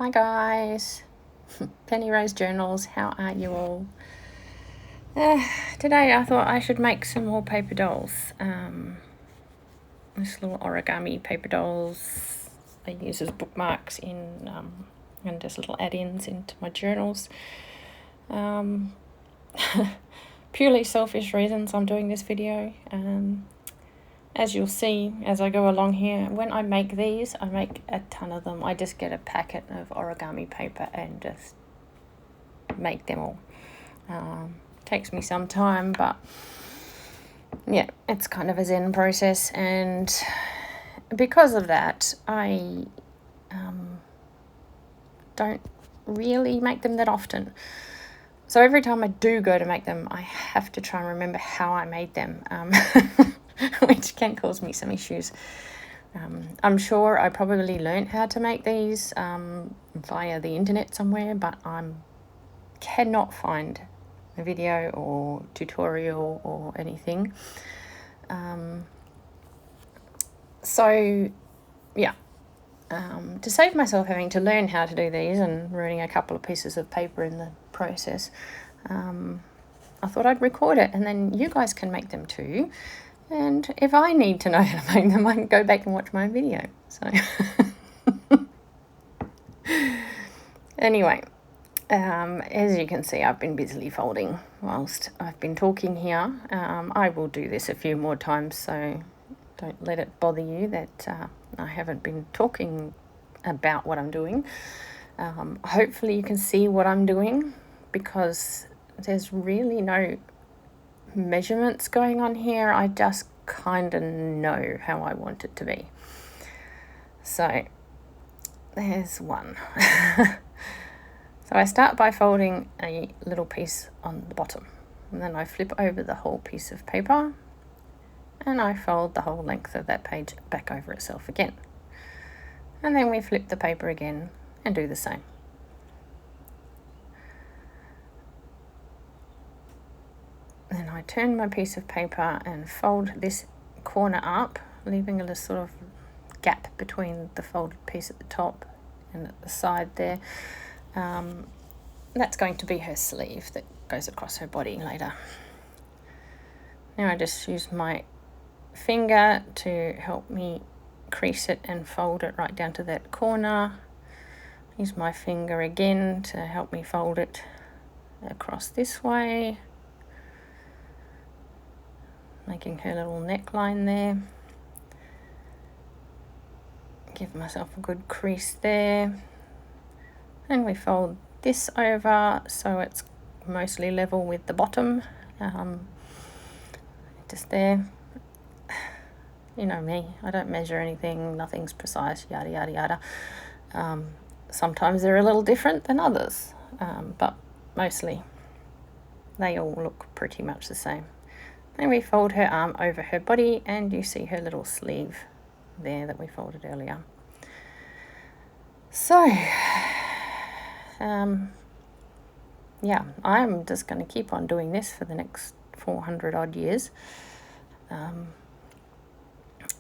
Hi guys, Penny Rose Journals, how are you all? Today I thought I should make some more paper dolls. This little origami paper dolls I use as bookmarks in and just little add-ins into my journals. Purely selfish reasons I'm doing this video. As you'll see as I go along here, when I make these, I make a ton of them. I just get a packet of origami paper and just make them all. Takes me some time, but yeah, it's kind of a zen process, and because of that, I don't really make them that often. So every time I do go to make them, I have to try and remember how I made them. Which can cause me some issues. I'm sure I probably learned how to make these via the internet somewhere, but I cannot find a video or tutorial or anything. So yeah, to save myself having to learn how to do these and ruining a couple of pieces of paper in the process, I thought I'd record it and then you guys can make them too. And if I need to know how to make them, I can go back and watch my video. So anyway, as you can see, I've been busily folding whilst I've been talking here. I will do this a few more times, so don't let it bother you that I haven't been talking about what I'm doing. Hopefully you can see what I'm doing, because there's really no measurements going on here. I just kind of know how I want it to be. So there's one. So I start by folding a little piece on the bottom, and then I flip over the whole piece of paper and I fold the whole length of that page back over itself again, and then we flip the paper again and do the same. Then I turn my piece of paper and fold this corner up, leaving a little sort of gap between the folded piece at the top and at the side there. That's going to be her sleeve that goes across her body later. Now I just use my finger to help me crease it and fold it right down to that corner. Use my finger again to help me fold it across this way, making her little neckline there. Give myself a good crease there. And we fold this over so it's mostly level with the bottom. Just there. You know me, I don't measure anything, nothing's precise, yada yada yada. Sometimes they're a little different than others, but mostly they all look pretty much the same. Then we fold her arm over her body, and you see her little sleeve there that we folded earlier. So, yeah, I'm just going to keep on doing this for the next 400 odd years.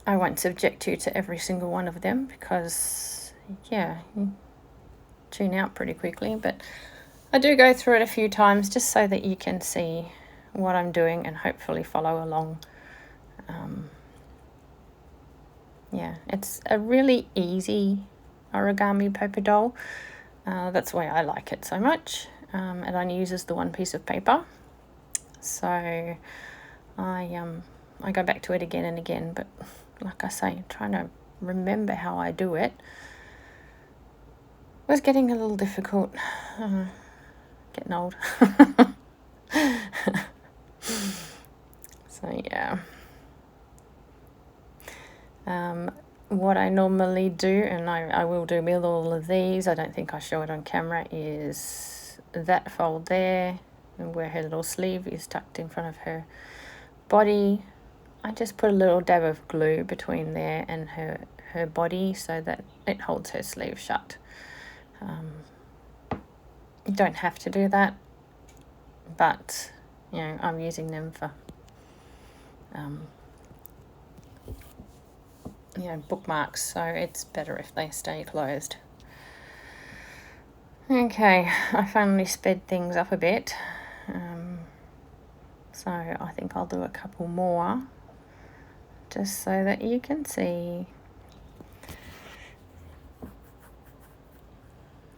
I won't subject you to every single one of them because, yeah, you tune out pretty quickly, but I do go through it a few times just so that you can see what I'm doing and hopefully follow along. Yeah, it's a really easy origami paper doll. That's why I like it so much. It only uses the one piece of paper, so I go back to it again and again, but like I say, trying to remember how I do it was getting a little difficult. Getting old. So yeah. What I normally do, and I will do with all of these, I don't think I show it on camera, is that fold there, and where her little sleeve is tucked in front of her body. I just put a little dab of glue between there and her body so that it holds her sleeve shut. You don't have to do that, but you know, I'm using them for bookmarks, so it's better if they stay closed. Okay, I finally sped things up a bit. So I think I'll do a couple more just so that you can see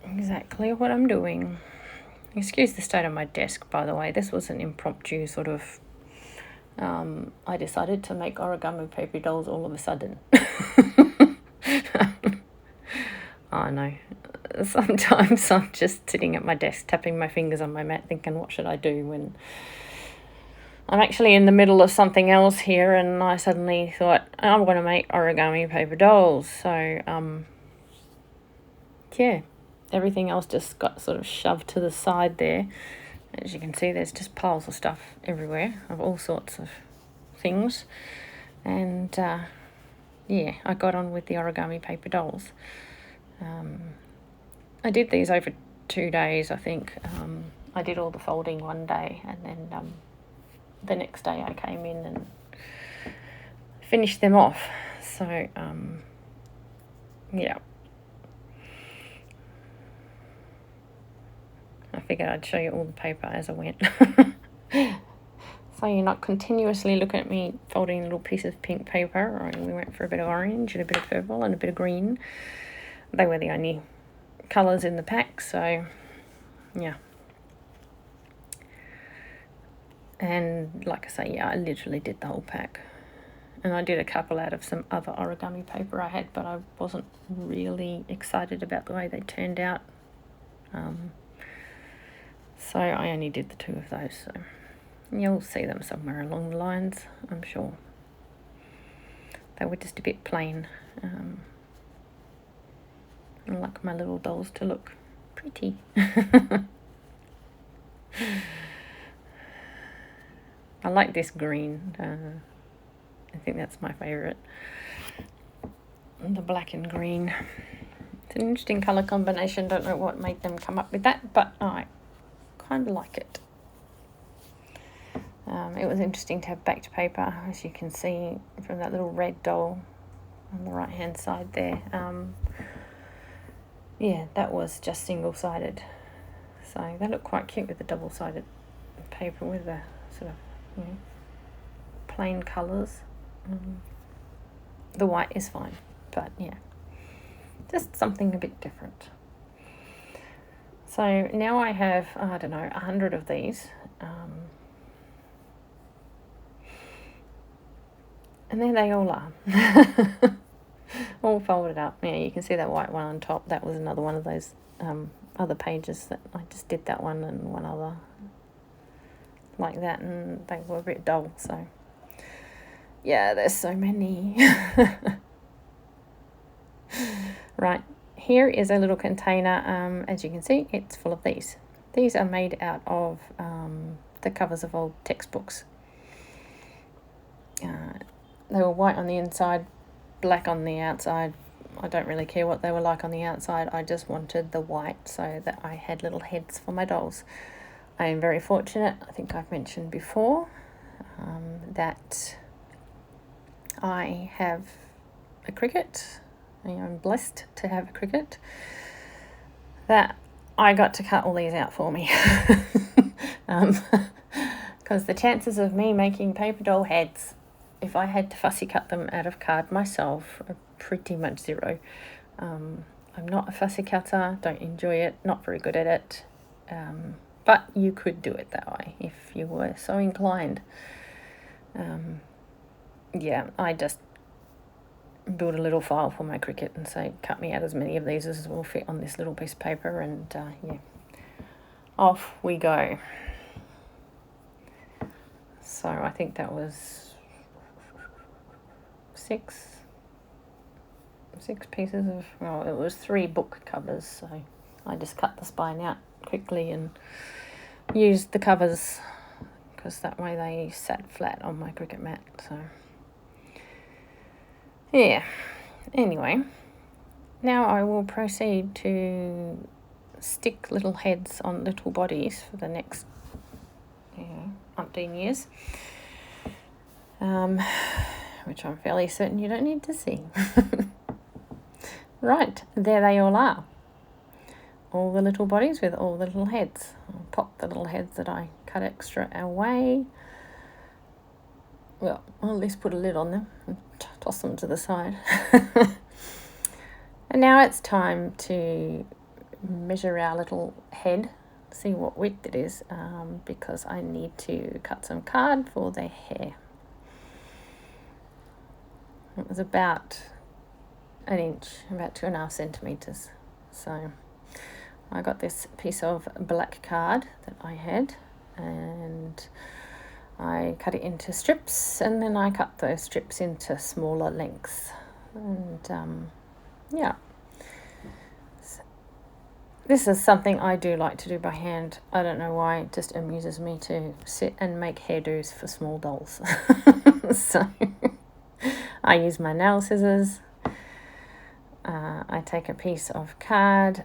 exactly what I'm doing. Excuse the state of my desk, by the way. This was an impromptu sort of, I decided to make origami paper dolls all of a sudden. I know. Sometimes I'm just sitting at my desk, tapping my fingers on my mat, thinking, what should I do, when I'm actually in the middle of something else here, and I suddenly thought, I'm going to make origami paper dolls. So, yeah, everything else just got sort of shoved to the side there. As you can see, there's just piles of stuff everywhere of all sorts of things. And, yeah, I got on with the origami paper dolls. I did these over 2 days, I think. I did all the folding one day, and then the next day I came in and finished them off. So, yeah. I figured I'd show you all the paper as I went. So you're not continuously looking at me folding little pieces of pink paper. We went for a bit of orange and a bit of purple and a bit of green. They were the only colours in the pack, so yeah. And like I say, yeah, I literally did the whole pack. And I did a couple out of some other origami paper I had, but I wasn't really excited about the way they turned out. So I only did the 2 of those. So you'll see them somewhere along the lines, I'm sure. They were just a bit plain. I like my little dolls to look pretty. I like this green. I think that's my favourite. The black and green. It's an interesting colour combination. Don't know what made them come up with that, but I kind of like it. It was interesting to have backed paper, as you can see from that little red doll on the right hand side there. Yeah, that was just single-sided. So they look quite cute with the double-sided paper with the sort of, plain colours. The white is fine, but yeah, just something a bit different. So now I have, 100 of these. And there they all are. All folded up. Yeah, you can see that white one on top. That was another one of those other pages that I just did that one and one other like that, and they were a bit dull. So yeah, there's so many. Right, here is a little container. As you can see, it's full of these. These are made out of the covers of old textbooks. They were white on the inside, black on the outside. I don't really care what they were like on the outside. I just wanted the white so that I had little heads for my dolls. I am very fortunate, I think I've mentioned before, that I have a cricket. I'm blessed to have a cricket, that I got to cut all these out for me. Because the chances of me making paper doll heads, if I had to fussy cut them out of card myself, are pretty much zero. I'm not a fussy cutter, don't enjoy it, not very good at it, but you could do it that way if you were so inclined. Yeah, I just build a little file for my cricket and say, cut me out as many of these as will fit on this little piece of paper, and yeah, off we go. So I think that was six pieces of, well, it was 3 book covers, so I just cut the spine out quickly and used the covers because that way they sat flat on my cricket mat. So yeah, anyway, now I will proceed to stick little heads on little bodies for the next umpteen years, which I'm fairly certain you don't need to see. Right, there they all are. all the little bodies with all the little heads. I'll pop the little heads that I cut extra away. Well, I'll at least put a lid on them and toss them to the side. And now it's time to measure our little head, see what width it is, because I need to cut some card for their hair. It was about an inch, about 2.5 centimetres. So I got this piece of black card that I had, and I cut it into strips, and then I cut those strips into smaller lengths. And yeah, so this is something I do like to do by hand. I don't know why, it just amuses me to sit and make hairdos for small dolls. So I use my nail scissors. I take a piece of card,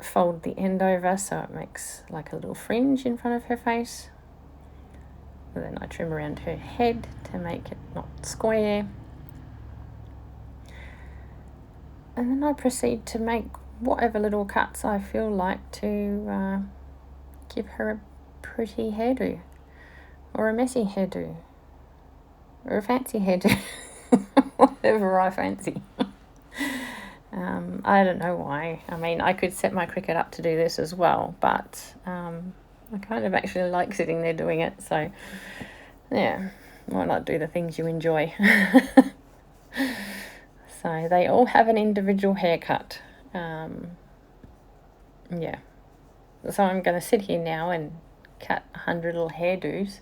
fold the end over so it makes like a little fringe in front of her face. And then I trim around her head to make it not square. And then I proceed to make whatever little cuts I feel like to give her a pretty hairdo, or a messy hairdo, or a fancy hairdo, whatever I fancy. I don't know why. I mean, I could set my Cricut up to do this as well, but I kind of actually like sitting there doing it. So, yeah, why not do the things you enjoy? So they all have an individual haircut. Yeah. So I'm going to sit here now and cut 100 little hairdos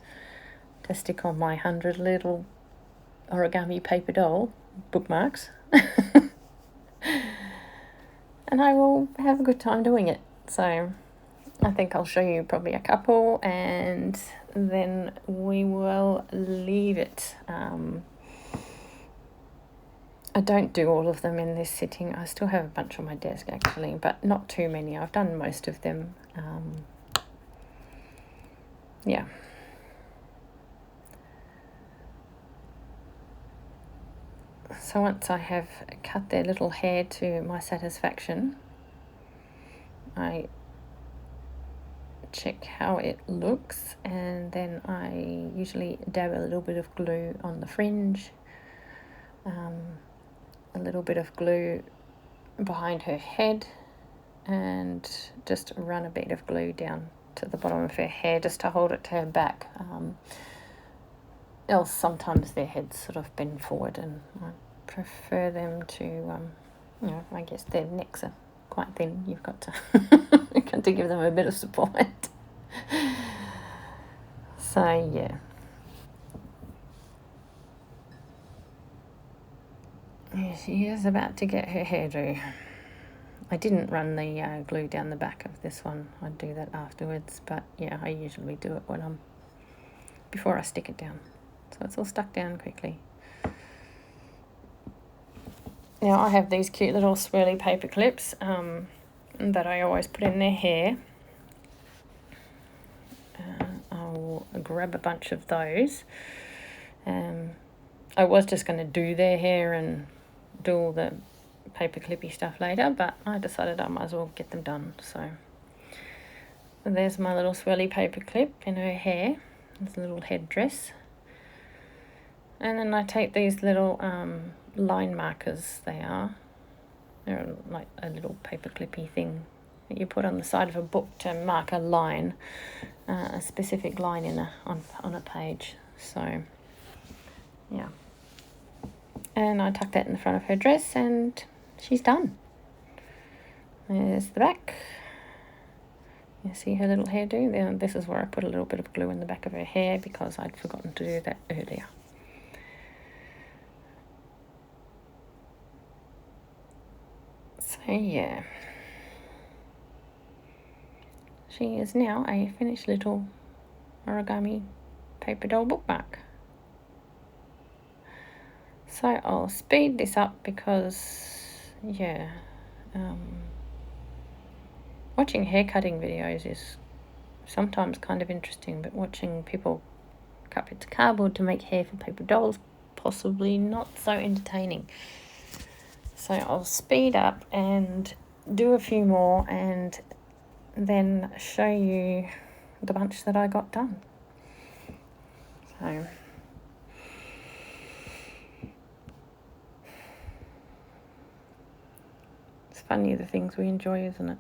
to stick on my 100 little origami paper doll bookmarks. And I will have a good time doing it. So I think I'll show you probably a couple, and then we will leave it. I don't do all of them in this sitting. I still have a bunch on my desk actually, but not too many. I've done most of them. Yeah. So once I have cut their little hair to my satisfaction, I check how it looks, and then I usually dab a little bit of glue on the fringe, a little bit of glue behind her head, and just run a bit of glue down to the bottom of her hair just to hold it to her back. Else sometimes their heads sort of bend forward, and I prefer them to, I guess their necks are quite thin. You've got to give them a bit of support. So yeah. She is about to get her hairdo. I didn't run the glue down the back of this one. I'd do that afterwards, but yeah, I usually do it when before I stick it down. So it's all stuck down quickly. Now I have these cute little swirly paper clips that I always put in their hair. I'll grab a bunch of those. I was just going to do their hair and do all the paper clippy stuff later, but I decided I might as well get them done. So there's my little swirly paper clip in her hair. It's a little headdress. And then I take these little line markers, they're like a little paper clippy thing that you put on the side of a book to mark a line, a specific line on a page. So yeah, and I tuck that in the front of her dress, and she's done. There's the back. You see her little hairdo? Then this is where I put a little bit of glue in the back of her hair because I'd forgotten to do that earlier. So yeah, she is now a finished little origami paper doll bookmark. So I'll speed this up because, yeah, watching hair cutting videos is sometimes kind of interesting, but watching people cut bits of cardboard to make hair for paper dolls, possibly not so entertaining. So I'll speed up and do a few more and then show you the bunch that I got done. So it's funny the things we enjoy, isn't it?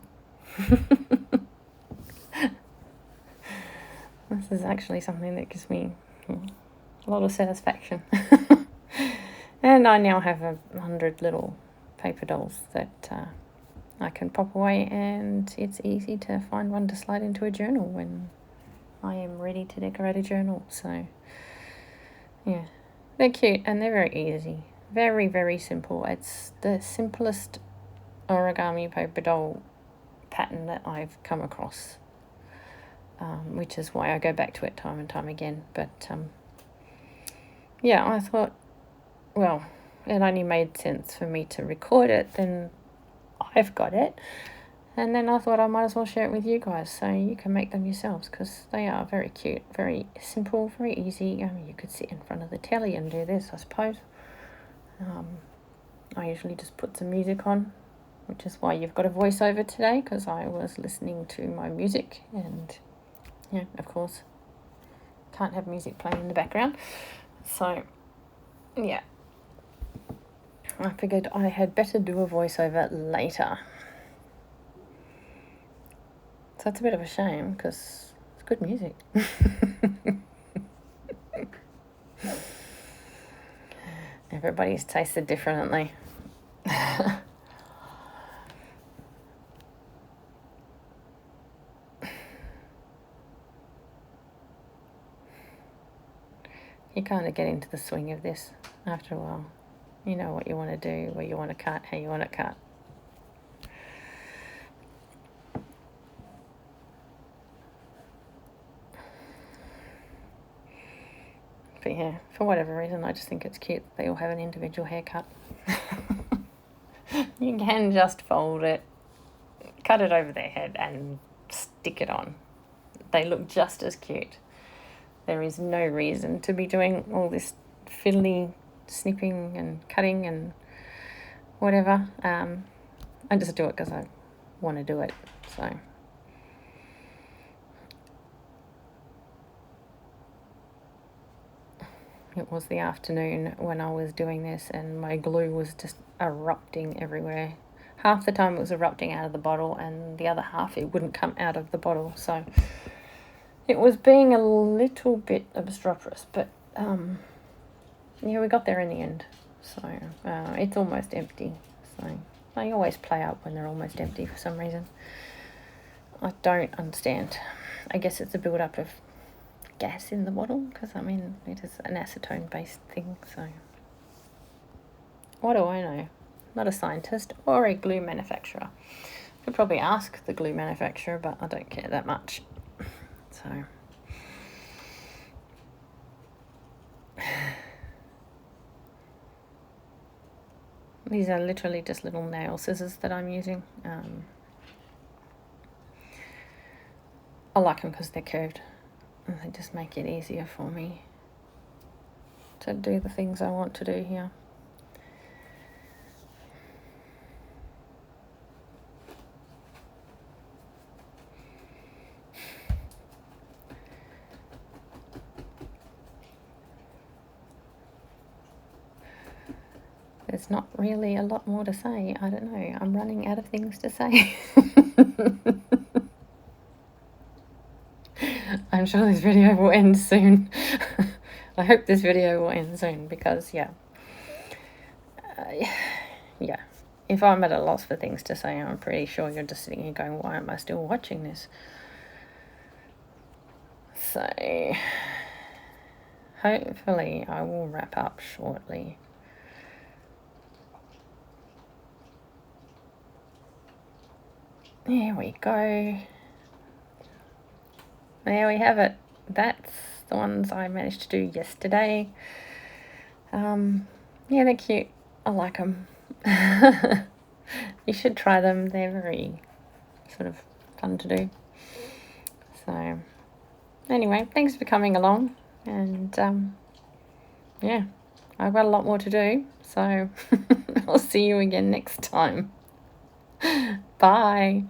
This is actually something that gives me a lot of satisfaction. And I now have 100 little paper dolls that I can pop away, and it's easy to find one to slide into a journal when I am ready to decorate a journal. So yeah, they're cute and they're very easy. Very, very simple. It's the simplest origami paper doll pattern that I've come across, which is why I go back to it time and time again. But yeah, I thought, well, it only made sense for me to record it, then I've got it. And then I thought I might as well share it with you guys so you can make them yourselves, because they are very cute, very simple, very easy. I mean, you could sit in front of the telly and do this, I suppose. I usually just put some music on, which is why you've got a voiceover today, because I was listening to my music, and yeah, of course, can't have music playing in the background. So yeah, I figured I had better do a voiceover later. So it's a bit of a shame because it's good music. Everybody's tasted differently. You kind of get into the swing of this after a while. You know what you want to do, where you want to cut, how you want to cut. But yeah, for whatever reason, I just think it's cute that they all have an individual haircut. You can just fold it, cut it over their head and stick it on. They look just as cute. There is no reason to be doing all this fiddly snipping and cutting and whatever. I just do it because I want to do it. So it was the afternoon when I was doing this, and my glue was just erupting everywhere. Half the time it was erupting out of the bottle, and the other half it wouldn't come out of the bottle. So it was being a little bit obstreperous, but yeah, we got there in the end. So it's almost empty. So I always play up when they're almost empty for some reason. I don't understand. I guess it's a build-up of gas in the bottle, because I mean it is an acetone-based thing. So what do I know? Not a scientist or a glue manufacturer. Could probably ask the glue manufacturer, but I don't care that much. So these are literally just little nail scissors that I'm using. I like them because they're curved, and they just make it easier for me to do the things I want to do here. There's not really a lot more to say. I don't know. I'm running out of things to say. I'm sure this video will end soon. I hope this video will end soon, because yeah. Yeah. If I'm at a loss for things to say, I'm pretty sure you're just sitting here going, why am I still watching this? So hopefully I will wrap up shortly. There we go. There we have it. That's the ones I managed to do yesterday. Yeah, they're cute. I like them. You should try them. They're very sort of fun to do. So anyway, thanks for coming along, and yeah, I've got a lot more to do, so I'll see you again next time. Bye.